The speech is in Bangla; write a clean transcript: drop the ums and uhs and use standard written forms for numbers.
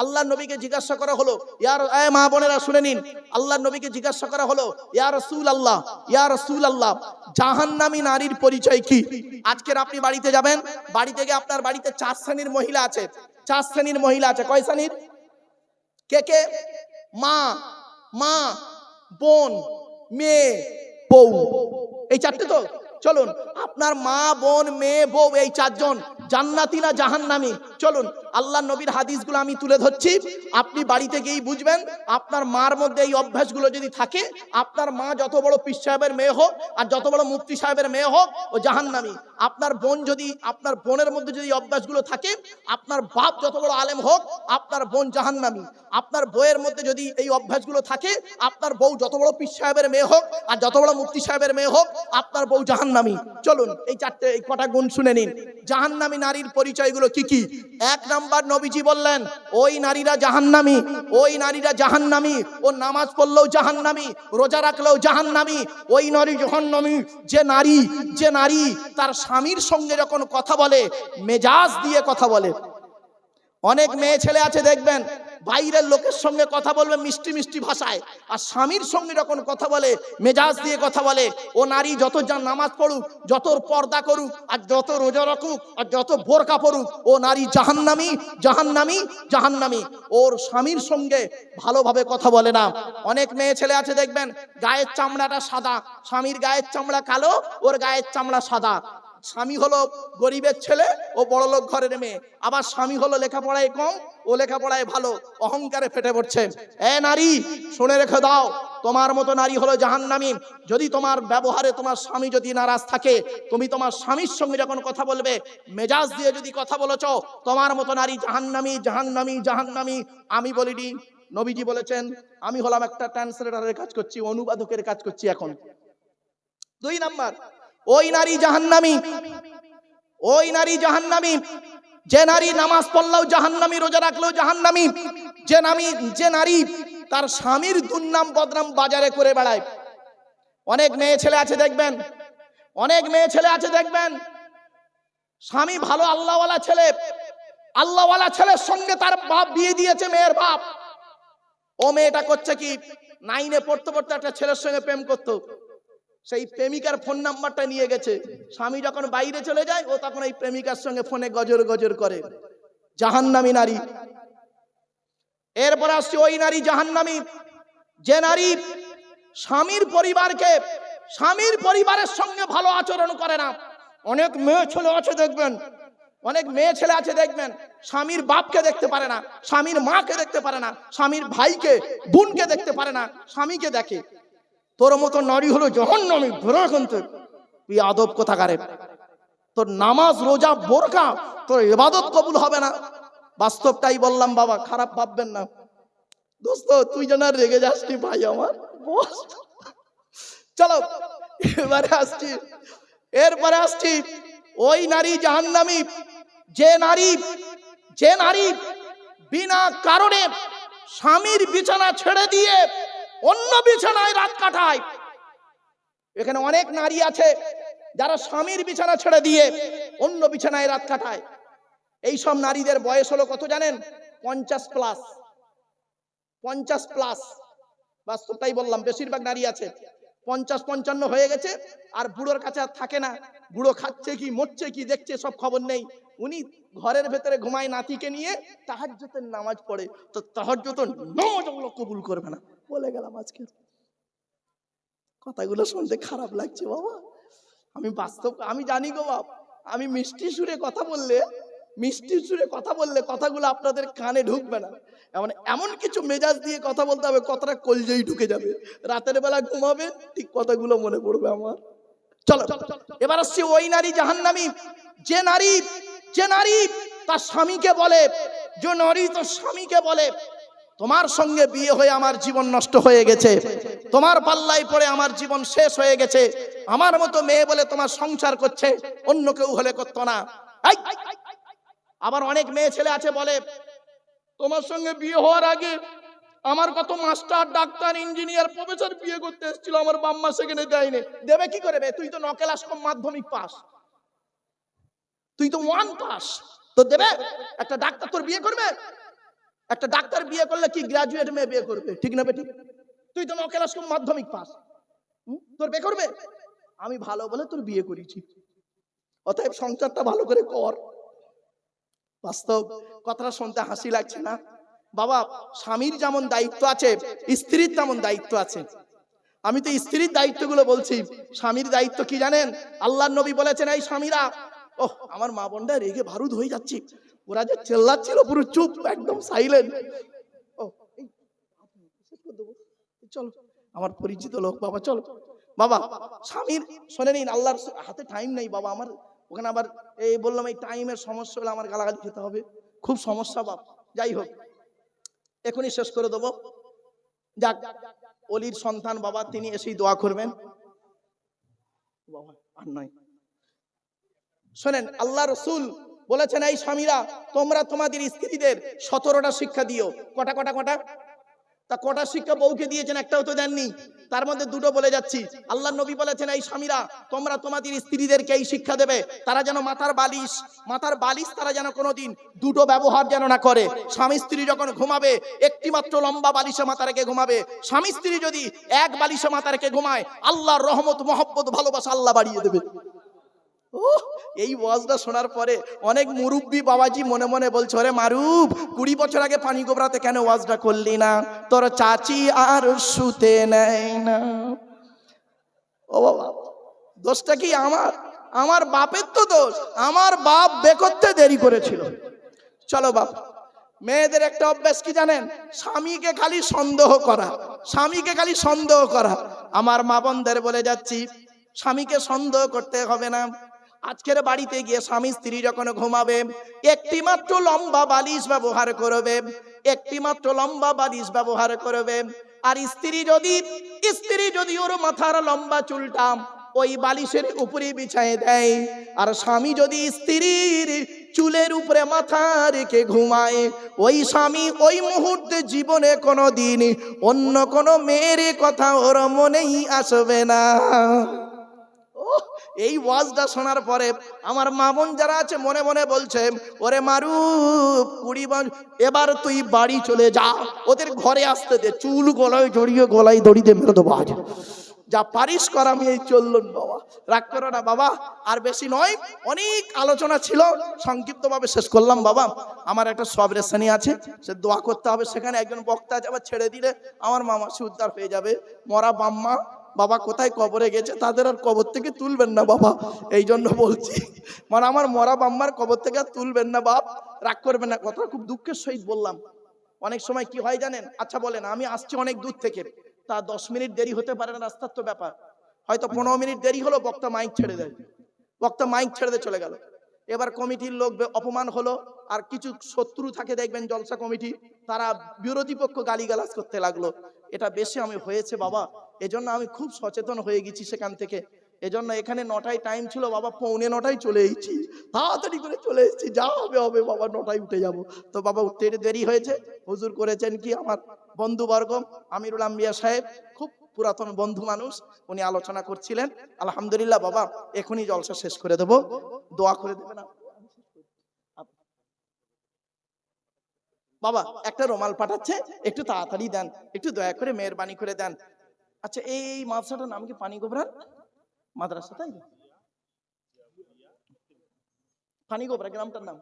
আল্লাহর নবীকে জিজ্ঞাসা করা হলো, মা বোনেরা শুনে নিন, আল্লাহর নবীকে জিজ্ঞাসা করা হলো, ইয়া রাসূলুল্লাহ, ইয়া রাসূলুল্লাহ, জাহান্নামী নারীর পরিচয় কি? আজকের আপনি বাড়িতে যাবেন, বাড়িতে গিয়ে আপনার বাড়িতে 4 শ্রেণীর মহিলা আছে। 4 শ্রেণীর মহিলা আছে। কয় শ্রেণীর? কে কে? মা, মা, বোন, মেয়ে, বউ। এই 4টে তো। চলুন, আপনার মা, বোন, মেয়ে, বউ, এই 4 জন জান্নাতি না জাহান্নামী? চলুন, আল্লাহর নবীর হাদিসগুলো আমি তুলে ধরছি, আপনি বাড়িতে গিয়েই বুঝবেন। আপনার মার মধ্যে এই অভ্যাসগুলো যদি থাকে, আপনার মা যত বড় পীর সাহেবের মেয়ে হোক আর যত বড় মুফতি সাহেবের মেয়ে হোক, ও জাহান্নামী। আপনার বোন যদি, আপনার বোনের মধ্যে যদি অভ্যাসগুলো থাকে, আপনার বাপ যত বড় আলেম হোক, আপনার বোন জাহান্নামী। আপনার বউয়ের মধ্যে যদি এই অভ্যাসগুলো থাকে, আপনার বউ যত বড় পীর সাহেবের মেয়ে হোক আর যত বড় মুফতি সাহেবের মেয়ে হোক, আপনার বউ জাহান্নামী। চলুন, এই 4টে, এই কটা গুণ শুনে নিন। জাহান্নামী নারীর পরিচয়গুলো কি কি? 1 নাম্বার, নবীজি বললেন ওই নারীরা জাহান্নামী, ওই নারীরা জাহান্নামী। ও নামাজ পড়লেও জাহান্নামী, রোজা রাখলেও জাহান্নামী। ওই নারী জাহান্নামী যে নারী তার স্বামীর সঙ্গে যখন কথা বলে মেজাজ দিয়ে কথা বলে। অনেক মেয়ে ছেলে আছে দেখবেন, বাইরের লোকের সঙ্গে কথা বলবে মিষ্টি মিষ্টি ভাষায়, আর স্বামীর সঙ্গে যখন কথা বলে মেজাজ দিয়ে কথা বলে। ও নারী যত নামাজ পড়ুক, যত পর্দা করুক, আর যত রোজা রাখুক, আর যত বোরকা পড়ুক, ও নারী জাহান্নামী, জাহান্নামী, জাহান্নামী। ওর স্বামীর সঙ্গে ভালোভাবে কথা বলে না। অনেক মেয়ে ছেলে আছে দেখবেন, গায়ের চামড়াটা সাদা, স্বামীর গায়ের চামড়া কালো, ওর গায়ের চামড়া সাদা। স্বামী হলো গরিবের ছেলে, ও বড়লোক ঘরের মেয়ে। আবার স্বামী হলো লেখাপড়ায় কম, ও লেখাপড়ায় ভালো, অহংকারে ফেটে পড়ছে। এ নারী, শুনে রেখে দাও, তোমার মতো নারী হলো জাহান্নামী। যদি তোমার ব্যবহারে তোমার স্বামী যদি নারাজ থাকে, তুমি তোমার স্বামীর সঙ্গে যখন কথা বলবে মেজাজ দিয়ে যদি কথা বলেছ, তোমার মতো নারী জাহান্নামী, জাহান্নামী, জাহান্নামী। আমি বলিনি, নবীজি বলেছেন। আমি হলাম একটা ট্রান্সলেটরের কাজ করছি, অনুবাদকের কাজ করছি এখন। 2 নাম্বার, ওই নারী জাহান্নামী, ওই নারী জাহান্নামী যে নারী নামাজ পড়লেও জাহান্নামী, রোজা রাখলেও জাহান্নামী। যে নারী তার স্বামীর দুর্নাম বদনাম বাজারে করে বেড়ায়। অনেক মেয়ে ছেলে আছে দেখবেন, অনেক মেয়ে ছেলে আছে দেখবেন, স্বামী ভালো আল্লাহওয়ালা ছেলে, আল্লাহওয়ালা ছেলের সঙ্গে তার বাপ বিয়ে দিয়েছে, মেয়ের বাপ। ও মেয়েটা করছে কি, 9-এ পড়তে পড়তে একটা ছেলের সঙ্গে প্রেম করতো। সেই প্রেমিকার ফোন নাম্বারটা নিয়ে গেছে। স্বামী যখন বাইরে চলে যায়, ও তখন এই প্রেমিকার সঙ্গে ফোনে গজর গজর করে। জাহান্নামী নারী। এরপর আসছে ওই নারী জাহান্নামী যে নারী স্বামীর পরিবারের সঙ্গে ভালো আচরণ করে না। অনেক মেয়ে ছেলে আছে দেখবেন, অনেক মেয়ে ছেলে আছে দেখবেন, স্বামীর বাপকে দেখতে পারে না, স্বামীর মাকে দেখতে পারে না, স্বামীর ভাইকে বোনকে দেখতে পারে না, স্বামীকে দেখে। তোর মতো নারী হলো জাহান্নামী। তুই আদব কোথাকারে, তোর নামাজ রোজা বোরকা, তোর ইবাদত কবুল হবে না। বাস্তবটাই বললাম বাবা, খারাপ ভাববেন না। দোস্ত, তুই যেন রেগে যাসনি ভাই আমার। চলো, এরপরে আসছি ওই নারী জাহান্নামী যে নারী বিনা কারণে স্বামীর বিছানা ছেড়ে দিয়ে অন্য বিছানায় রাত কাটায়। এখানে অনেক নারী আছে যারা স্বামীর বিছানা ছেড়ে দিয়ে অন্য বিছানায় রাত কাটায়। এই সব নারীদের বয়স হলো কত জানেন? 50 প্লাস। 50 প্লাস, বাস্তবটাই বললাম। বেশিরভাগ নারী আছে 50-55 হয়ে গেছে, আর বুড়োর কাছে আর থাকে না। বুড়ো খাচ্ছে কি, মরছে কি, দেখছে সব খবর নেই। উনি ঘরের ভেতরে ঘুমায় নাতিকে নিয়ে, তাহাজ্জুদের নামাজ পড়ে। তো তাহাজ্জুদের নামাজ আল্লাহ কবুল করবে না। বলে গেলাম আজকে। কথাগুলো শুনতে খারাপ লাগছে বাবা। আমি জানি গো বাপ, আমি মিষ্টি সুরে কথা বললে কথাগুলো আপনাদের কানে ঢুকবে না। এমন কিছু মেজাজ দিয়ে কথা বলতে হবে, কথাটা কলজেই ঢুকে যাবে। রাতের বেলা ঘুমাবে, ঠিক কথাগুলো মনে পড়বে আমার। চলো, এবার আসছি ওই নারী জাহান্নামী যে নারী তার স্বামীকে বলে, তোমার সঙ্গে বিয়ে হয়ে আমার জীবন নষ্ট হয়ে গেছে, তোমার পাল্লায় পড়ে আমার জীবন শেষ হয়ে গেছে, আমার মতো মেয়ে বলে তোমার সংসার করছে, অন্য কেউ হলে করতো না। আবার অনেক মেয়ে ছেলে আছে বলে, তোমার সঙ্গে বিয়ে হওয়ার আগে আমার কত মাস্টার, ডাক্তার, ইঞ্জিনিয়ার, প্রফেসর বিয়ে করতে এসেছিল, আমার বাম্মা সেখানে দেয়নি। দেবে কি করে? তুই তো 9 ক্লাস কম মাধ্যমিক পাস, তুই তো 1 পাস, তো দেবে? একটা ডাক্তার তোর বিয়ে করবে? একটা ডাক্তার বিয়ে করলে কি গ্রাজুয়েট মেয়ে বিয়ে করবে? ঠিক না বেটি? তুই তো 9 ক্লাস মাধ্যমিক পাস, তোর বিয়ে করবে? আমি ভালো বলে তোর বিয়ে করেছি, অতএব সংসারটা ভালো করে কর। বাস্তব কথাটা শুনতে হাসি লাগছে না বাবা? স্বামীর যেমন দায়িত্ব আছে, স্ত্রীর তেমন দায়িত্ব আছে। আমি তো স্ত্রীর দায়িত্বগুলো বলছি। স্বামীর দায়িত্ব কি জানেন? আল্লাহর নবী বলেছেন, এই স্বামীরা, ওহ আমার মা বোনরা রেগে বারুদ হয়ে যাচ্ছে, ওরা যে চেল্লাচ্ছিল পুরো চুপ, একদম সাইলেন্ট। ও চলো, আমার পরিচিত লোক বাবা, চলো বাবা। স্বামীর শুনে নিন, আল্লাহর হাতে টাইম নেই বাবা আমার, ওখানে আবার এই বললাম এই টাইমের সমস্যা হলে আমার গালাগালি খেতে হবে, খুব সমস্যা বাপ। যাই হোক, এখনই শেষ করে দেবো। যাক, অলির সন্তান বাবা, তিনি এসেই দোয়া করবেন বাবা, আর নয়। শোনেন, আল্লাহ রসুল বলেছেন, এই স্বামীরা তোমরা তোমাদের স্ত্রীদের 17টা শিক্ষা দিও। কটা কটা কটা? তা কটা শিক্ষা বউকে দিয়েছেন? একটাও তো দেননি। তার মধ্যে দুটো বলে যাচ্ছি। আল্লাহ নবী বলেছেন, এই স্বামীরা তোমরা তোমাদের স্ত্রীদেরকে এই শিক্ষা দেবে, তারা যেন মাথার বালিশ তারা যেন কোনোদিন দুটো ব্যবহার যেন না করে। স্বামী স্ত্রী যখন ঘুমাবে একটি মাত্র লম্বা বালিশে মাথা রেখে ঘুমাবে। স্বামী স্ত্রী যদি এক বালিশে মাথা রেখে ঘুমায়, আল্লাহর রহমত, মহব্বত, ভালোবাসা আল্লাহ বাড়িয়ে দেবে। এই ওয়াজটা শোনার পরে অনেক মুরব্বী বাবাজি মনে মনে বলছে, ওরে মারুফ, 20 বছর আগে পানি গোবরাতে কেন ওয়াজটা করলি না? তোর চাচি আর শুতে নেয় না। ও বাবা, দোষটা কি আমার? আমার বাপের তো দোষ। আমার বাপ বেকরতে দেরি করেছিল। চলো বাপ, মেয়েদের একটা অভ্যাস কি জানেন? স্বামীকে খালি সন্দেহ করা, স্বামীকে খালি সন্দেহ করা। আমার মা বোনদের বলে যাচ্ছি, স্বামীকে সন্দেহ করতে হবে না। আজকের বাড়িতে গিয়ে স্বামী স্ত্রী যখন ঘুমাবে, একটি মাত্র লম্বা বালিশ ব্যবহার করবে, একটি মাত্র লম্বা বালিশ ব্যবহার করবে। আর স্ত্রী যদি ওর মাথার লম্বা চুলটা ওই বালিশের উপরে বিছায় দেয়, আর স্বামী যদি স্ত্রীর চুলের উপরে মাথা রেখে ঘুমায়, ওই স্বামী ওই মুহূর্তে জীবনে কোনোদিন অন্য কোনো মেয়ের কথা ওর মনেই আসবে না। এই ওয়াজটা শোনার পরে আমার মা বোন যারা আছে মনে মনে বলছে, ওরে মারুফ, 20 বছর, এবার তুই বাড়ি চলে যা, ওদের ঘরে আসতে দে, চুল গলায় জড়িয়ে গলায় দড়ি দিয়ে মেরে দেবো আজ। যা পারিস কর, আমি এই চললুন বাবা, রাগ করো না বাবা। আর বেশি নয়, অনেক আলোচনা ছিল, সংক্ষিপ্ত ভাবে শেষ করলাম বাবা। আমার একটা সবরেশানি আছে, সে দোয়া করতে হবে, সেখানে একজন বক্তা আছে, আবার ছেড়ে দিলে আমার মামাসি উদ্ধার হয়ে যাবে। মরা বাম্মা বাবা কোথায় কবরে গেছে, তাদের আর কবর থেকে তুলবেন না বাবা, এই জন্য বলছি। মানে আমার মরা বাম্মার কবর থেকে আর তুলবেন না বাপ, রাগ করবেন না। কথা খুব দুঃখের সহিত বললাম। অনেক সময় কি হয় জানেন? আচ্ছা বলেন, আমি আসছি অনেক দূর থেকে, তা 10 মিনিট দেরি হতে পারে না, রাস্তার তো ব্যাপার। হয়তো 15 মিনিট দেরি হলো, বক্তা মাইক ছেড়ে দেয়, বক্তা মাইক ছেড়ে দিয়ে চলে গেল। এবার কমিটির লোক অপমান হলো, আর কিছু শত্রু থাকে দেখবেন জলসা কমিটি, তারা বিরোধী পক্ষ গালিগালাজ করতে লাগলো। এটা বেশি আমি হয়েছে বাবা, এজন্য আমি খুব সচেতন হয়ে গেছি সেখান থেকে। এজন্য এখানে 9টায় টাইম ছিল বাবা, 8:45 চলে এসেছি, তাড়াতাড়ি করে চলে এসেছি, যা হবে হবে বাবা, 9টায় উঠে যাব। তো বাবা উঠতে দেরি হয়েছে। হুজুর করেছেন কি, আমার বন্ধুবর্গ আমিরুল আম্বিয়া সাহেব, খুব পুরাতন বন্ধু মানুষ, উনি আলোচনা করছিলেন। আলহামদুলিল্লাহ বাবা, এখনই জলসা শেষ করে দেব, দোয়া করে দেবেন বাবা। একটা রুমাল পাঠাচ্ছে, একটু তাড়াতাড়ি দেন, একটু দয়া করে মেহেরবানি করে দেন। আচ্ছা, এই মাদ্রাসাটার নাম কি? পানি গোবরার মাদ্রাসা, তাই? পানি গোবরা গ্রামটার নাম